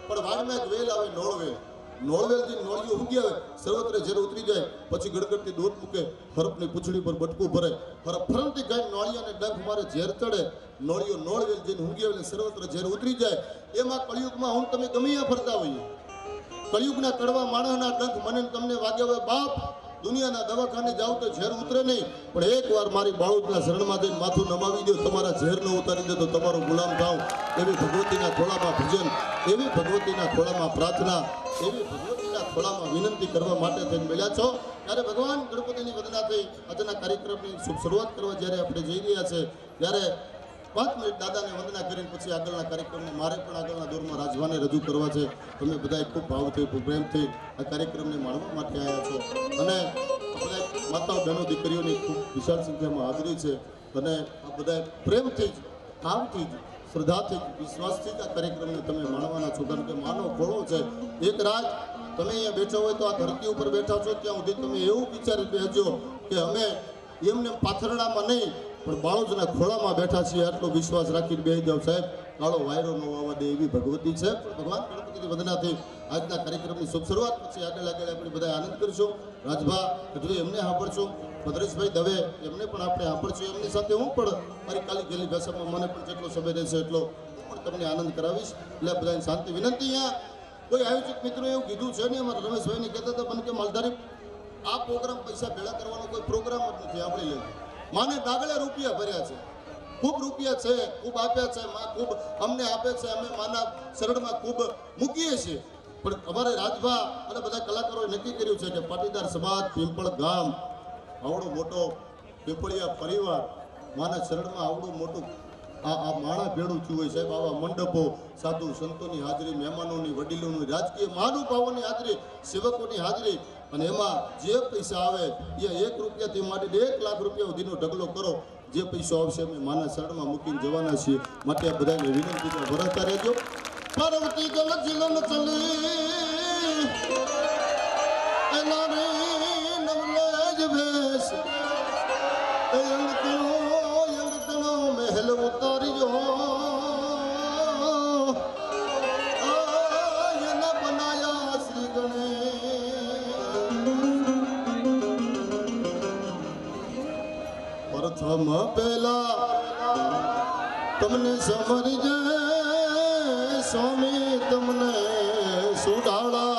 B: પણ વાડમાં એક વેલ આવે નોળવેલ નોળવેલથી નોળિયો ઊંઘી આવે સર્વત્ર ઝેર ઉતરી જાય પછી ગડગડતી દોટ મૂકે હરપની પૂંછડી પર બટકું ભરે હરપ ફરમતી ગાય નોળિયાને ડંખ મારે ઝેર ચડે નોળિયો નોળવેલ જઈને ઊંઘી આવે સર્વત્ર ઝેર ઉતરી જાય એમાં કળિયુગમાં હું તમે ગમે ત્યાં ફરતા હોઈએ કળિયુગના કડવા માણસના ડંખ મને તમને વાગે હોય બાપ દુનિયાના દવાખાને જાવ તો ઝેર ઉતરે નહીં પણ એકવાર મારી બાળુદના શરણમાં જઈને માથું નમાવી દો તમારા ઝેર ન ઉતારી દે તો તમારો ગુલામ થાવ એવી ભગવતીના ખોળામાં ભજન એવી ભગવતીના ખોળામાં પ્રાર્થના એવી ભગવતીના ખોળામાં વિનંતી કરવા માટે થઈને મળ્યા છો ત્યારે ભગવાન ગણપતિની વંદના થઈ આજના કાર્યક્રમની શુભ શરૂઆત કરવા જ્યારે આપણે જઈ રહ્યા છે ત્યારે 5 મિનિટ દાદાને વંદના કરીને પછી આગળના કાર્યક્રમને મારે પણ આગળના દોરમાં રાજવાને રજૂ કરવા છે તમે બધાએ ખૂબ ભાવથી ખૂબ પ્રેમથી આ કાર્યક્રમને માણવા માટે આવ્યા છો અને બધા માતાઓ બહેનો દીકરીઓની ખૂબ વિશાળ સંખ્યામાં હાજરી છે અને આ બધા પ્રેમથી જ ભાવથી જ શ્રદ્ધાથી જ વિશ્વાસથી જ આ કાર્યક્રમને તમે માણવાના છો કારણ કે માનો ખોળો છે એક રાત તમે અહીંયા બેઠા હોય તો આ ધરતી ઉપર બેઠા છો ત્યાં સુધી તમે એવું વિચારી બેસજો કે અમે એમને પાથરણામાં નહીં પણ બાળોજના ખોળામાં બેઠા છીએ આટલો વિશ્વાસ રાખીને બેસી જાવ સાહેબ. કાળો વાયરો ન આવવા દે એવી ભગવતી છે. ભગવાન ગણપતિની વંદનાથી આજના કાર્યક્રમની શુભ શરૂઆત પછી આગળ આપણે બધા આનંદ કરીશું. રાજભા ગઢવી એમને સાંભળશું, ભદ્રેશભાઈ દવે એમને પણ આપણે સાંભળશું. એમની સાથે હું પણ મારી કાલી ગયેલી ભાષામાં મને પણ જેટલો સમય રહેશે એટલો પણ તમને આનંદ કરાવીશ. એટલે બધાને શાંતિ વિનંતી. અહીંયા કોઈ આયોજક મિત્રો એવું કીધું છે ને, અમારા રમેશભાઈને કહેતા હતા મને કે માલધારી આ પ્રોગ્રામ પૈસા ભેળા કરવાનો કોઈ પ્રોગ્રામ જ નથી. આપણે લઈ માને ડાગલે રૂપિયા ભર્યા છે, ખૂબ રૂપિયા છે, ખૂબ આપ્યા છે, માં ખૂબ અમને આપે છે, અમે માના શરણમાં ખૂબ મૂકીએ છીએ. પણ અમારે રાજભા અને બધા કલાકારોએ નક્કી કર્યું છે કે પાટીદાર સમાજ પિંપળ ગામ આવડો મોટો પીપળિયા પરિવાર માના શરણમાં આવડું મોટું આ માણા ભેળું થયું હોય સાહેબ. આવા મંડપો, સાધુ સંતોની હાજરી, મહેમાનોની, વડીલોની, રાજકીય મહાનુભાવોની હાજરી, સેવકોની હાજરી, અને એમાં જે પૈસા આવે એ 1 રૂપિયાથી માંડીને 1 લાખ રૂપિયા સુધીનો ઢગલો કરો. જે પૈસો આવશે અમે માના શરણમાં મૂકીને જવાના છીએ. માટે આ બધાને વિનંતી છે, ભરતા રહેજો. પાર્વતી ગલ જીલન ચલી એના રે નવલેજ ભેસ યંગતણો મહેલ ઉતારીજો એના બનાયા શ્રી ગણેશ. પ્રથમ પહેલા તમને સમરી જાય સ્વામી તમને સુડાળા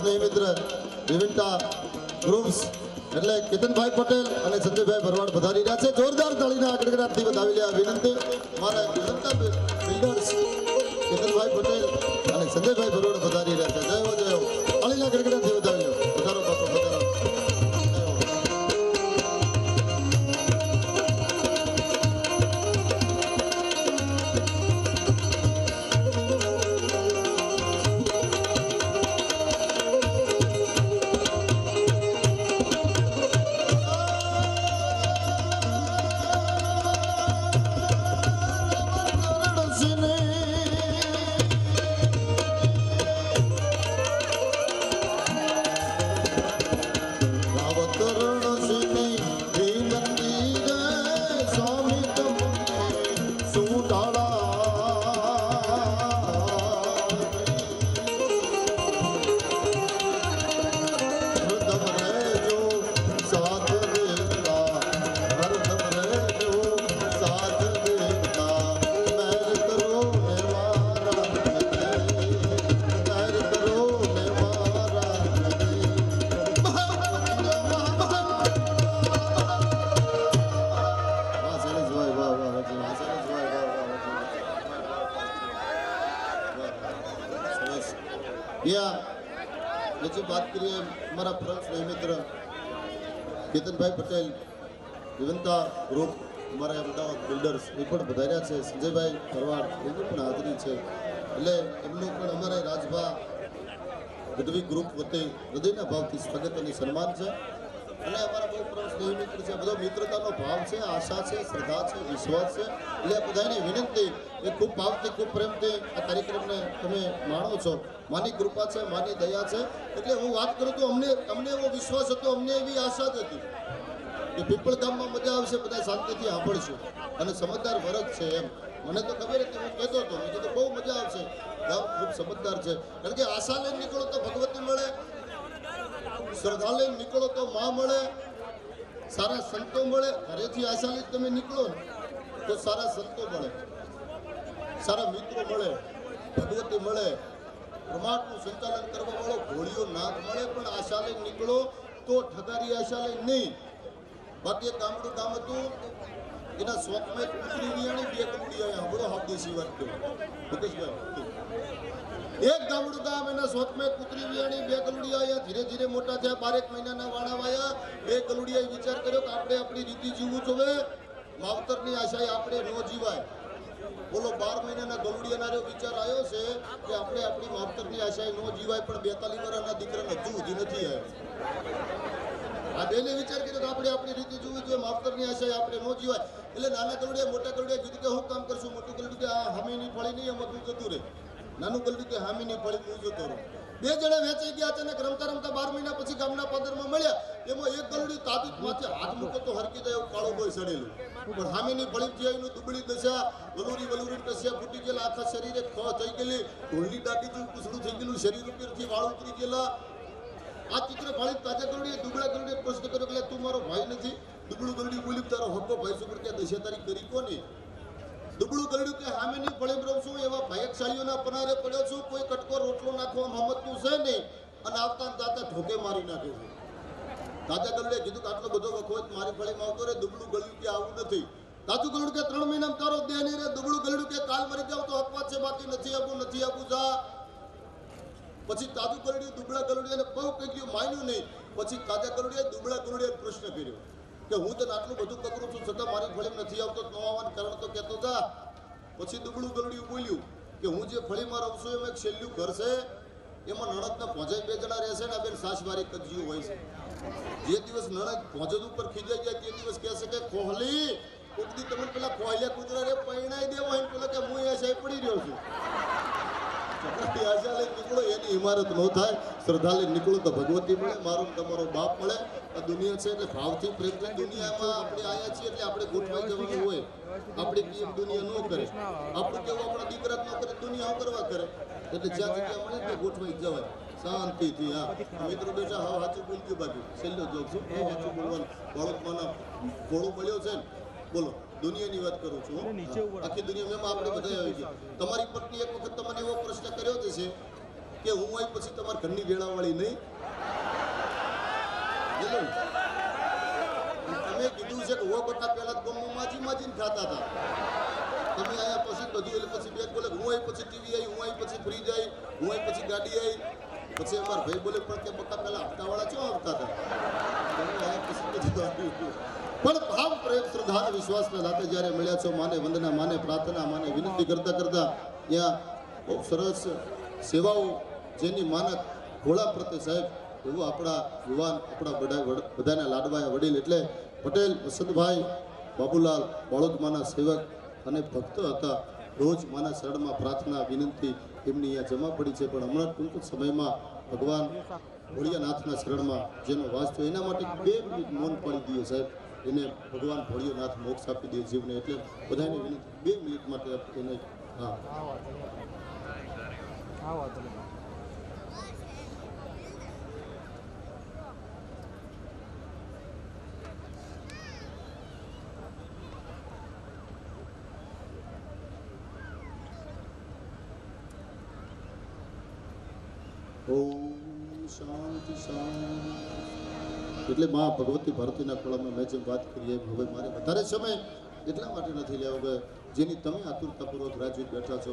B: સ્નેહી મિત્ર વિવિનતા ગ્રુપ્સ એટલે કેતનભાઈ પટેલ અને સંજયભાઈ ભરવાડ પધારી રહ્યા છે. જોરદાર તાળીના ગડગડાટથી વધાવી લે વિનંતી. મારા વિવિનતા બિલ્ડર્સ કેતનભાઈ પટેલ અને સંજયભાઈ ભરવાડ પધારી રહ્યા છે. જય હો જય હો. તાળીના ગડગડાટથી વધાવી લો. પધારો બાપુ પધારો. બીજી વાત કરીએ મારા ફ્રેન્ડ સ્નેહી મિત્ર કેતનભાઈ પટેલ વિવિનતા ગ્રુપ અમારા અમદાવાદ બિલ્ડર્સ એ પણ વધાર્યા છે. સંજયભાઈ ભરવાડ એની પણ હાજરી છે. એટલે એમનું પણ અમારા રાજભા ગઢવી ગ્રુપ વતી હૃદયના ભાવથી સ્વાગત અને સન્માન છે. અને અમારા બહુ ફ્રેન્ડ સ્નેહી મિત્ર છે. બધો મિત્રતાનો ભાવ છે, આશા છે, શ્રદ્ધા છે, વિશ્વાસ છે. એટલે બધાની વિનંતી એ ખૂબ ભાવથી ખૂબ પ્રેમથી આ કાર્યક્રમને તમે માણો છો. માની કૃપા છે, માની દયા છે. એટલે હું વાત કરું તો અમને એવો વિશ્વાસ હતો, અમને એવી આશા જ હતી કે પીપળ ગામમાં મજા આવશે, બધા શાંતિથી સાંભળશું અને સમજદાર વર્ગ છે એમ. મને તો ખબર હતી, હું કહેતો હતો, મેં કીધું બહુ મજા આવશે, ગામ ખૂબ સમજદાર છે. કારણ કે આશા લઈને નીકળો તો ભગવતી મળે, શ્રદ્ધા લઈને નીકળો તો માં મળે, સારા સંતો મળે. ઘરેથી આશા લઈને તમે નીકળો તો સારા સંતો મળે, સારા મિત્રો મળે, ભગવતી મળે, પ્રમાણનું સંચાલન કરવા વાળો ઘોડીઓ નાથ મળે. પણ આશા લઈને નીકળો તો ઠગારી આશા લઈને નહીં. બાકી એક ગામડું ગામ હતું, એના શોખમાં કુતરી વિયાણી, બે કુકડી આવ્યા. સાંભળો હાફદેશી વાત કહું મુકેશભાઈ. એક ગામડું ગામ, એના શોખમાં કુતરી વિયાણી, બે ગલુડિયા આવ્યા. ધીરે ધીરે મોટા થયા, 12 મહિનાના વાણા વાયા. બે ગલુડિયાએ વિચાર કર્યો કે આપણે આપણી રીતિ જીવવું જોવે, માવતરની આશાએ આપણે ન જીવાય. બોલો 12 મહિનાના ગલુડિયાનો વિચાર આવ્યો છે કે આપણે આપણી માવતરની આશાએ ન જીવાય. પણ 42 વર્ષના દીકરાને હજુ સુધી નથી આવ્યો. આ બેને વિચાર કર્યો કે આપણે આપણી રીતે જોવી જોઈએ, માવતરની આશાએ આપણે ન જીવાય. એટલે નાના ગલુડિયા મોટા ગલુડિયા કીધું કે હું કામ કરશું. મોટું ગલુડિયું કે આ હામીની ફળી નહીં, એમાં તું જતું રહે. નાનું ગલુડિયું કે હામીની ફળી હું જતો રહું. બે જણા વેચાઈ ગયા. અચાનક રમતા રમતા 12 મહિના પછી ગામના પાદરમાં મળ્યા. એમાં એક ગલુડિયું તાબીત માથે હાથ મૂકો તો હરકી જાય એવું કાળું બોય સડેલું. પણ હામીની ફળી થયાનું દુબળી દશા, વલુરી કસ્યા ફૂટી ગયેલા, આખા શરીરે ખ થઈ ગયેલી, ઢોલની ડાકી જેવું કૂસડું થઈ ગયેલું, શરીર ઉપરથી વાળ ઉતરી ગયેલા. આ ચિત્ર ફાળી તાજા ગલુડીએ દુબળા ગલુડીએ પ્રશ્ન કર્યો કે તું મારો ભાઈ નથી? દુબળું ગલુડી બોલ્યું તારો હક્કો ભાઈ શું કે દશા તારી કરી કોની? દુબળું ગલુડ્યું કે હામે નહીં ફળે રહું છું, એવા ભાયકશાળીઓના પનારે પડ્યો છું, કોઈ કટકો રોટલો નાખવા મહમદનું છે નહીં, અને આવતા દાતા ઠોકે મારી નાખે છે. તાજા ગલુડીએ કીધું કે આટલો બધો વખત મારી ફળીમાં આવતો રે. દુબળું ગલુડ્યું કે આવું નથી. તાજું ગલુડું કે 3 મહિનામાં તારો દેહ નહીં રે. દુબળું ગલુડ્યું કે કાલ મરી જાવ તો અપવાદ છે, બાકી નથી આપું જા. પછી તાજું ગલુડિયું દુબળા ગલુડિયાને બહુ કહી ગયું, માન્યું નહીં. પછી તાજા ગલુડિયા દુબળા ગલુડિયાને પ્રશ્ન કર્યો કે હું તને આટલું બધું કકરું છું, છતાં મારી ફળીમાં નથી આવતો, ન આવવાનું કારણ તો કહેતો જા. પછી દુબળું ગલુડિયું બોલ્યું કે હું જે ફળીમાં રહું છું એમાં એક છેલ્લું ઘર છે, એમાં નણદના ભોજાઈ 2 જણા રહેશે ને આ બેન સાસવારી કજિયું હોય છે. જે દિવસ નણદ ભોજન ઉપર ખીજાઈ જાય તે દિવસ કહેશે કે કોહલી ઉગદી તમે પેલા કોહલિયા કુતરા રે પૈણાઈ દેવો હોય, પેલા કે હું અહીંયા સાહેબ પડી રહ્યો છું. આશા લઈને નીકળો એની ઇમારત ન થાય. શ્રદ્ધા લઈને નીકળો તો ભગવતી મળે, મારો તમારો બાપ મળે. આ દુનિયા છે એટલે ભાવથી પ્રેમથી દુનિયામાં આપણે આવ્યા છીએ એટલે આપણે ગોઠવાઈ જવાનું હોય. આપણી કેમ દુનિયા ન કરે, આપણું કેવું આપણા દીકરા ન કરે, દુનિયા કરવા કરે. એટલે જ્યાં જગ્યા મળે ત્યાં ગોઠવાઈ જવાય શાંતિથી. હા મિત્રો બેઠા હા સાચું બોલજો. બાકી છેલ્લો જોક છું, સાચું બોલવાનું બાળકમાંના ઘોડો મળ્યો છે ને. બોલો દુનિયાની વાત કરું છું, આખી દુનિયામાં આપણે બધા આવી ગયા. તમારી પત્ની એક વખત તમને એવો પ્રશ્ન કર્યો છે કે હું આવી પછી તમારા ઘરની વેળાવાળી નહીં. બોલો. તમે કીધું છે કે ઓ બટા પહેલા ગમમાં માજી માજીને ખાતા હતા. તમે આયા પછી બધું એટલે પછી બેગ બોલે હું આવી પછી ટીવી આવી, હું આવી પછી ફ્રીજ આવી, હું આવી પછી ગાડી આવી. પછી અમારા ભાઈ બોલે પણ કે બકા પહેલા હપ્તાવાળા ચો આવતા હતા. તમે આયા પછી બધું આવ્યું. પણ ભાવ પ્રેમ શ્રદ્ધા અને વિશ્વાસના સાથે જ્યારે મળ્યા છો, માને વંદના, માને પ્રાર્થના, માને વિનંતી કરતા કરતા ત્યાં બહુ સરસ સેવાઓ જેની માનક ઘોડા પ્રત્યે સાહેબ એવું આપણા યુવાન, આપણા બધાના લાડવાયા વડીલ એટલે પટેલ વસંતભાઈ બાબુલાલ બાળોદમાના સેવક અને ભક્ત હતા. રોજ માના શરણમાં પ્રાર્થના વિનંતી એમની અહીંયા જમા પડી છે. પણ હમણાં ટૂંક સમયમાં ભગવાન ભોળિયાનાથના શરણમાં જેનો વાસ થયો એના માટે 2 મિનિટ મૌન પાડી દઈએ સાહેબ. એને ભગવાન ભોળિયાનાથ મોક્ષ આપી દે જીવને. એટલે બધાને વિનંતી 2 મિનિટ માટે એને હા ઓમ શાંતિ શાંતિ. એટલે મા ભગવતી ભારતીના ખોળામાં મેં જેમ વાત કરી હવે મારે વધારે સમય એટલા માટે નથી લેવો કે જેની તમે આતુરતાપૂર્વક રાજવીત બેઠા છો,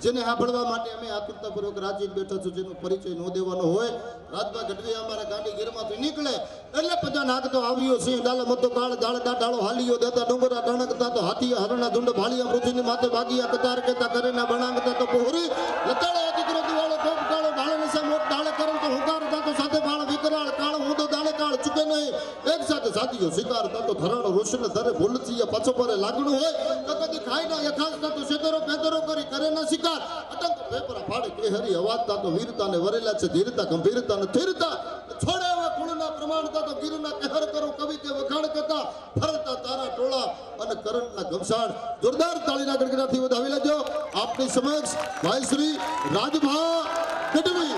B: જેને સાંભળવા માટે અમે આતુરતાપૂર્વક રાજવીત બેઠા છો, જેનો પરિચય ન દેવાનો હોય. રાજભા ગઢવી અમારા ગાંડી ગીરમાંથી નીકળે એટલે બધા નાગતો આવ્યો સિંહ ડાલે મતો કાળ દાળ ડાળો હાલીઓ દેતા ડુંગરા ડણકતા તો હાથી હરણા ઝુંડ ભાલિયા પૃથ્વીની માથે ભાગિયા કતાર કેતા કરેના બણાંગતા તો પોહરી લતાળે દીકરો દિવાળો કોપ કાળો ઢાળે નશા મોટ ઢાળે કરમ તો હુંકાર તો સાથે ભાળ વિકરાળ કાળ હું તો દાળે કાળ ચૂકે નહીં. એક સાથે સાથીઓ શિકાર તો ધરાણો રોશન ધરે ભૂલથી પાછો પરે લાગણું હોય તો કદી ખાઈ ના યથાર્થ તો સેતરો પેદરો કરી કરે ના શિકાર અટંક પેપરા ફાડે કે હરી અવાજતા તો વીરતા ને વરેલા છે ધીરતા ગંભીરતા ને થીરતા છોડે હવે ગુણના પ્રમાણતા તો ગીરના કહેર કરો કવિ કે વખાણ કરતા ફરતા તારા ટોળા અને કરંટના ઘમસાણ. જોરદાર તાળીના ગડગડાથી વધાવી લેજો. આપની સમક્ષ ભાઈ શ્રી રાજભા ગઢવી.